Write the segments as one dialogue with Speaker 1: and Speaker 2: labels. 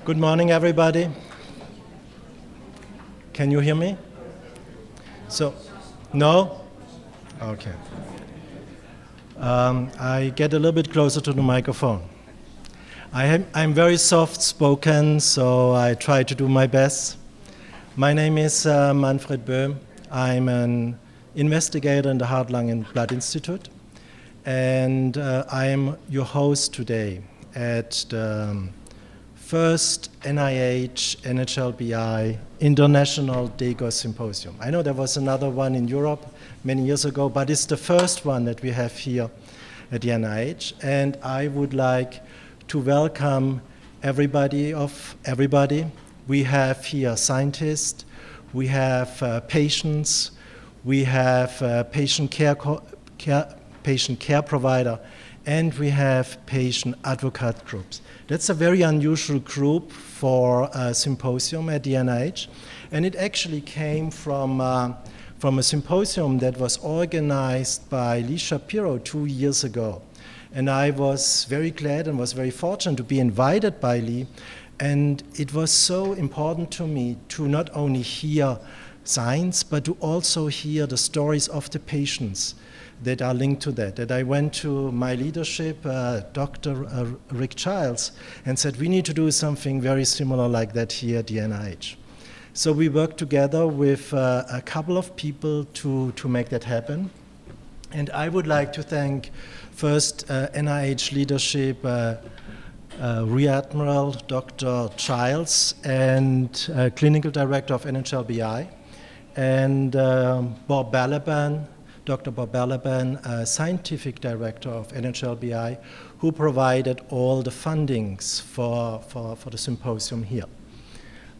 Speaker 1: Good morning, everybody. Can you hear me? No? Okay. I get a little bit closer to the microphone. I'm very soft-spoken, so I try to do my best. My name is Manfred Berm. I'm an investigator in the Heart, Lung, and Blood Institute, and I am your host today at the first NIH NHLBI International Degos Symposium. I know there was another one in Europe many years ago, but it's the first one that we have here at the NIH, and I would like to welcome everybody. We have here scientists, we have patients, we have patient care provider, and we have patient advocate groups. That's a very unusual group for a symposium at the NIH, and it actually came from a symposium that was organized by Lee Shapiro 2 years ago. And I was very glad and was very fortunate to be invited by Lee, and it was so important to me to not only hear science, but to also hear the stories of the patients that are linked to that I went to my leadership, Dr. Rick Childs, and said we need to do something very similar like that here at the NIH. So we worked together with a couple of people to make that happen. And I would like to thank first NIH leadership, Rear Admiral Dr. Childs, and Clinical Director of NHLBI, and Bob Balaban, Dr. Bob Balaban, Scientific Director of NHLBI, who provided all the fundings for the symposium here.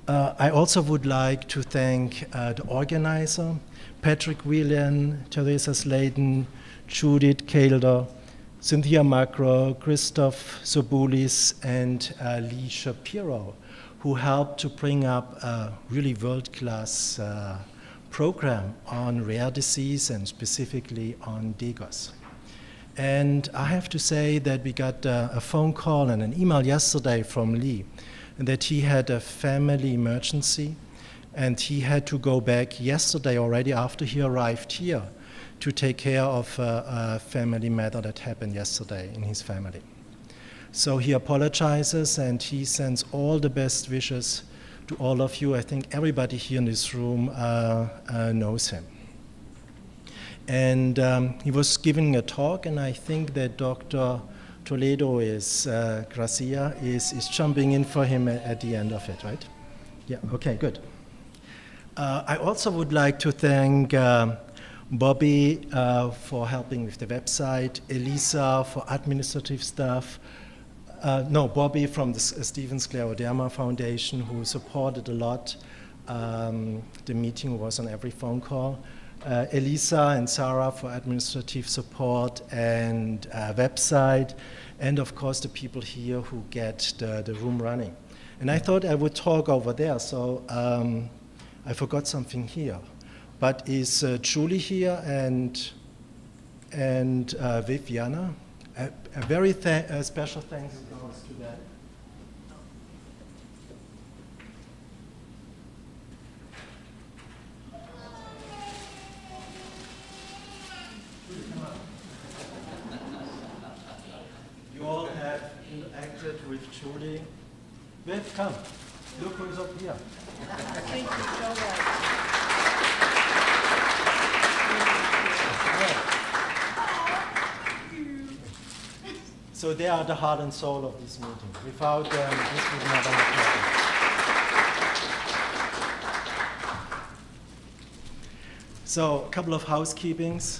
Speaker 1: I also would like to thank the organizer, Patrick Whelan, Teresa Sladen, Judith Calder, Cynthia Macro, Christoph Sobulis, and Lee Shapiro, who helped to bring up a really world-class program on rare disease and specifically on Degos. And I have to say that we got a phone call and an email yesterday from Lee that he had a family emergency and he had to go back yesterday already after he arrived here to take care of a family matter that happened yesterday in his family. So he apologizes and he sends all the best wishes to all of you. I think everybody here in this room knows him. And he was giving a talk, and I think that Dr. Toledo Gracia is jumping in for him at the end of it, right? Yeah, okay, good. I also would like to thank Bobby for helping with the website, Elisa for administrative stuff, Bobby from the Stephen Scleroderma Foundation, who supported a lot. The meeting was on every phone call. Elisa and Sarah for administrative support and website, and of course the people here who get the room running. And I thought I would talk over there, so I forgot something here. But is Julie here and Viviana? A very special thanks goes to that. You all have interacted with Julie. Viv, come. Look who's up here.
Speaker 2: Thank you so much.
Speaker 1: So they are the heart and soul of this meeting. Without them, this would not have happened. So a couple of housekeepings.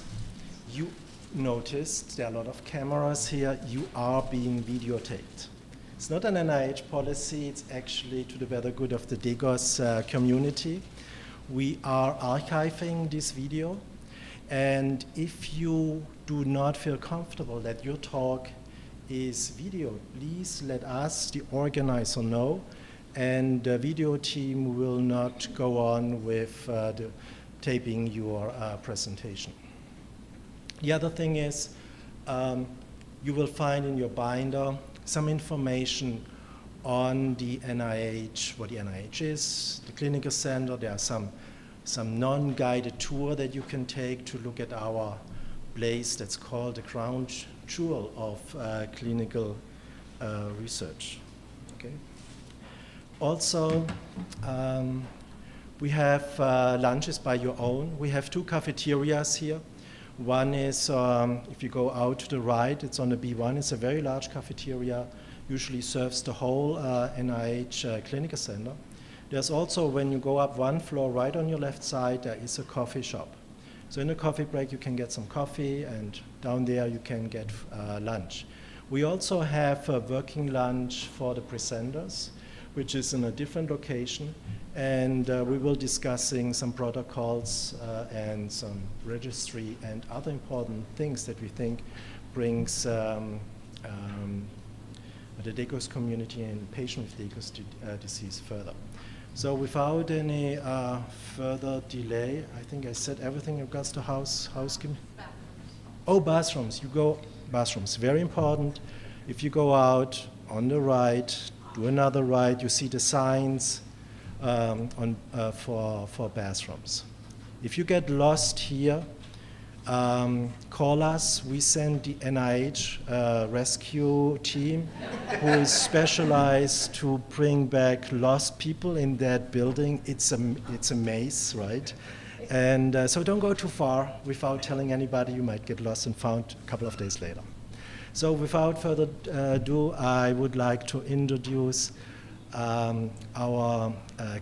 Speaker 1: You noticed there are a lot of cameras here. You are being videotaped. It's not an NIH policy. It's actually to the better good of the Degos community. We are archiving this video. And if you do not feel comfortable that your talk is video, please let us, the organizer, know, and the video team will not go on with taping your presentation. The other thing is you will find in your binder some information on the NIH, what the NIH is, the clinical center. There are some non-guided tour that you can take to look at our place that's called the crown jewel of clinical research. Okay. Also, we have lunches by your own. We have 2 cafeterias here. One is, if you go out to the right, it's on the B1. It's a very large cafeteria, usually serves the whole NIH Clinical Center. There's also, when you go up 1 floor right on your left side, there is a coffee shop. So in a coffee break, you can get some coffee, and down there you can get lunch. We also have a working lunch for the presenters, which is in a different location. And we will discussing some protocols and some registry and other important things that we think brings the Degos community and patients with Degos disease further. So without any further delay, I think I said everything in regards to housekeeping. Oh, bathrooms. Bathrooms, very important. If you go out on the right, do another right, you see the signs for bathrooms. If you get lost here, call us. We send the NIH rescue team who is specialized to bring back lost people in that building. It's a maze, right? And so don't go too far without telling anybody. You might get lost and found a couple of days later. So without further ado, I would like to introduce our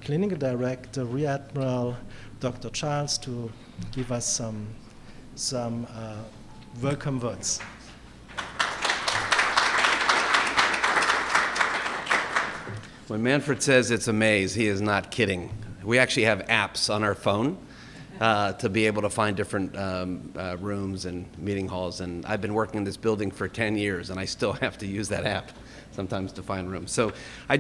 Speaker 1: clinical director, Rear Admiral Dr. Charles, to give us some welcome words.
Speaker 3: When Manfred says it's a maze, he is not kidding. We actually have apps on our phone to be able to find different rooms and meeting halls. And I've been working in this building for 10 years, and I still have to use that app sometimes to find rooms. So I'm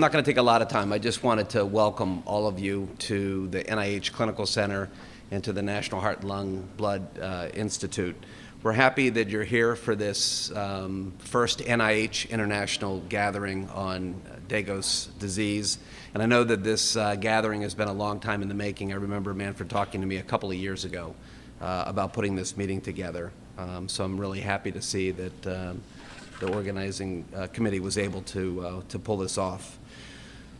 Speaker 3: not going to take a lot of time. I just wanted to welcome all of you to the NIH Clinical Center and to the National Heart, Lung, Blood Institute. We're happy that you're here for this first NIH International Gathering on Degos disease. And I know that this gathering has been a long time in the making. I remember Manfred talking to me a couple of years ago about putting this meeting together. So I'm really happy to see that the organizing committee was able to pull this off.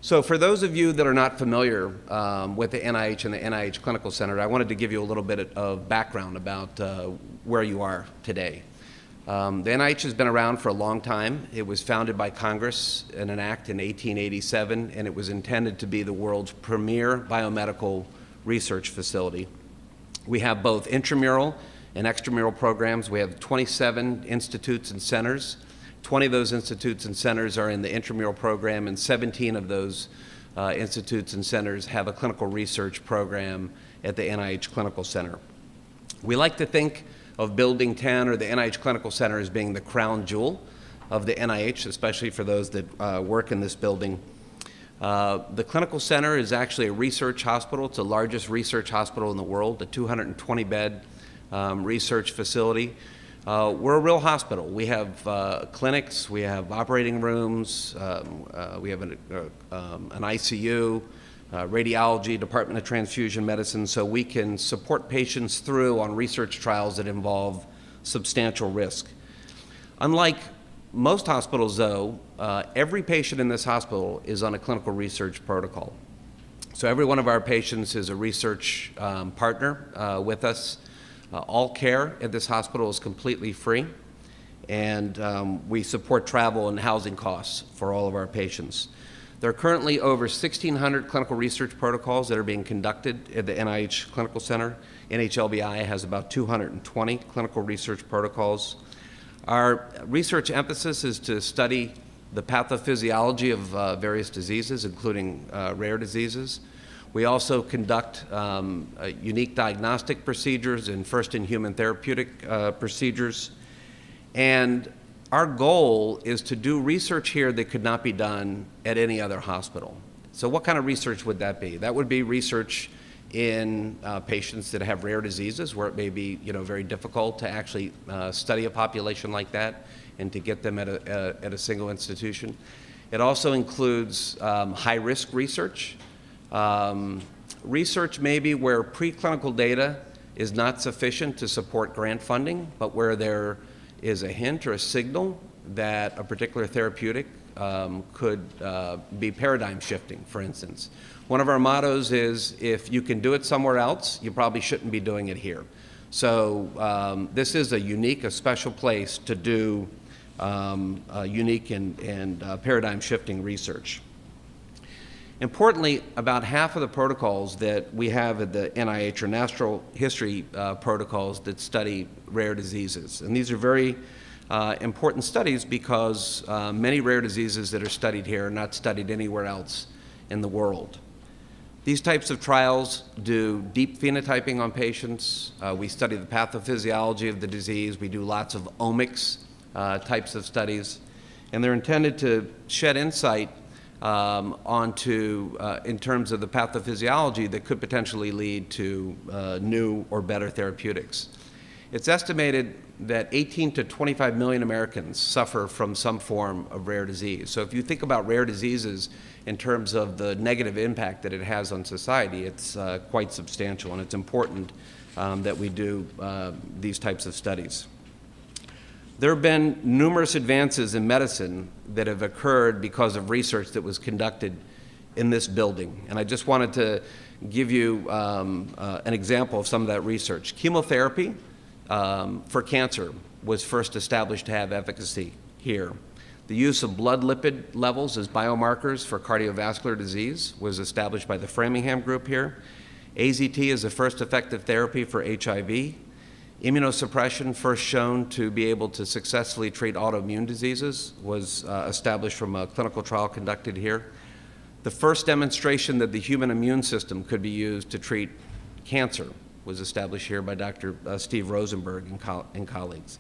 Speaker 3: So for those of you that are not familiar with the NIH and the NIH Clinical Center, I wanted to give you a little bit of background about where you are today. The NIH has been around for a long time. It was founded by Congress in an act in 1887, and it was intended to be the world's premier biomedical research facility. We have both intramural and extramural programs. We have 27 institutes and centers. 20 of those institutes and centers are in the intramural program, and 17 of those institutes and centers have a clinical research program at the NIH Clinical Center. We like to think of Building 10 or the NIH Clinical Center as being the crown jewel of the NIH, especially for those that work in this building. The Clinical Center is actually a research hospital. It's the largest research hospital in the world, a 220-bed research facility. We're a real hospital. We have clinics, we have operating rooms, we have an ICU, radiology, Department of Transfusion Medicine, so we can support patients through on research trials that involve substantial risk. Unlike most hospitals, though, every patient in this hospital is on a clinical research protocol. So every one of our patients is a research partner with us. All care at this hospital is completely free, and we support travel and housing costs for all of our patients. There are currently over 1,600 clinical research protocols that are being conducted at the NIH Clinical Center. NHLBI has about 220 clinical research protocols. Our research emphasis is to study the pathophysiology of various diseases, including rare diseases. We also conduct unique diagnostic procedures and first-in-human therapeutic procedures. And our goal is to do research here that could not be done at any other hospital. So what kind of research would that be? That would be research in patients that have rare diseases, where it may be very difficult to actually study a population like that and to get them at a single institution. It also includes high-risk research, research maybe where preclinical data is not sufficient to support grant funding, but where there is a hint or a signal that a particular therapeutic could be paradigm shifting, for instance. One of our mottos is, if you can do it somewhere else, you probably shouldn't be doing it here. So this is a unique, a special place to do unique and paradigm shifting research. Importantly, about half of the protocols that we have at the NIH are natural history protocols that study rare diseases. And these are very important studies because many rare diseases that are studied here are not studied anywhere else in the world. These types of trials do deep phenotyping on patients. We study the pathophysiology of the disease. We do lots of omics types of studies. And they're intended to shed insight onto, in terms of the pathophysiology that could potentially lead to new or better therapeutics. It's estimated that 18 to 25 million Americans suffer from some form of rare disease. So if you think about rare diseases in terms of the negative impact that it has on society, it's quite substantial, and it's important that we do these types of studies. There have been numerous advances in medicine that have occurred because of research that was conducted in this building. And I just wanted to give you an example of some of that research. Chemotherapy for cancer was first established to have efficacy here. The use of blood lipid levels as biomarkers for cardiovascular disease was established by the Framingham group here. AZT is the first effective therapy for HIV. Immunosuppression, first shown to be able to successfully treat autoimmune diseases, was established from a clinical trial conducted here. The first demonstration that the human immune system could be used to treat cancer was established here by Dr. Steve Rosenberg and colleagues.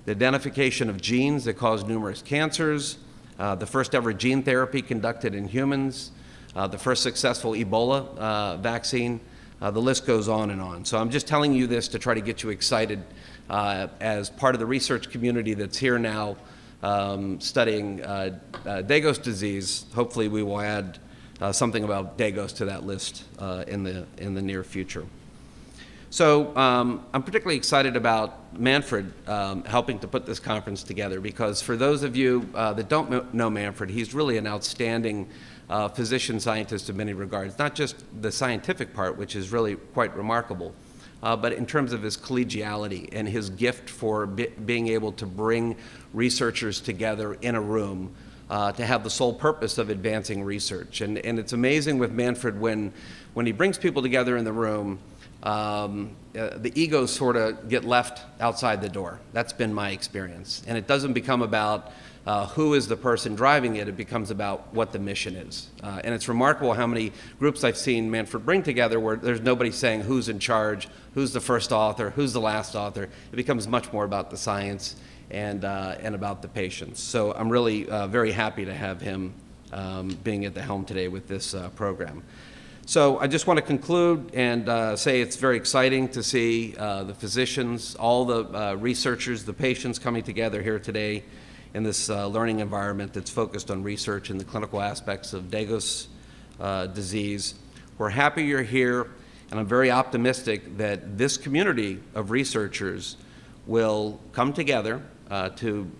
Speaker 3: The identification of genes that cause numerous cancers, the first ever gene therapy conducted in humans, the first successful Ebola vaccine. The list goes on and on. So I'm just telling you this to try to get you excited as part of the research community that's here now studying Degos disease. Hopefully we will add something about Degos to that list in the near future. So I'm particularly excited about Manfred helping to put this conference together, because for those of you that don't know Manfred, he's really an outstanding physician scientist in many regards, not just the scientific part, which is really quite remarkable, but in terms of his collegiality and his gift for being able to bring researchers together in a room to have the sole purpose of advancing research. And it's amazing with Manfred when he brings people together in the room, the egos sort of get left outside the door. That's been my experience. And it doesn't become about who is the person driving it, it becomes about what the mission is. And it's remarkable how many groups I've seen Manfred bring together where there's nobody saying who's in charge, who's the first author, who's the last author. It becomes much more about the science and about the patients. So I'm really very happy to have him being at the helm today with this program. So I just want to conclude and say it's very exciting to see the physicians, all the researchers, the patients coming together here today in this learning environment that's focused on research and the clinical aspects of Degos disease. We're happy you're here, and I'm very optimistic that this community of researchers will come together to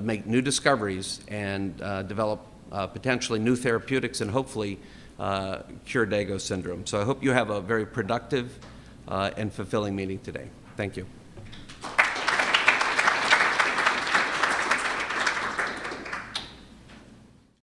Speaker 3: make new discoveries and develop potentially new therapeutics and hopefully cure Degos syndrome. So I hope you have a very productive and fulfilling meeting today. Thank you.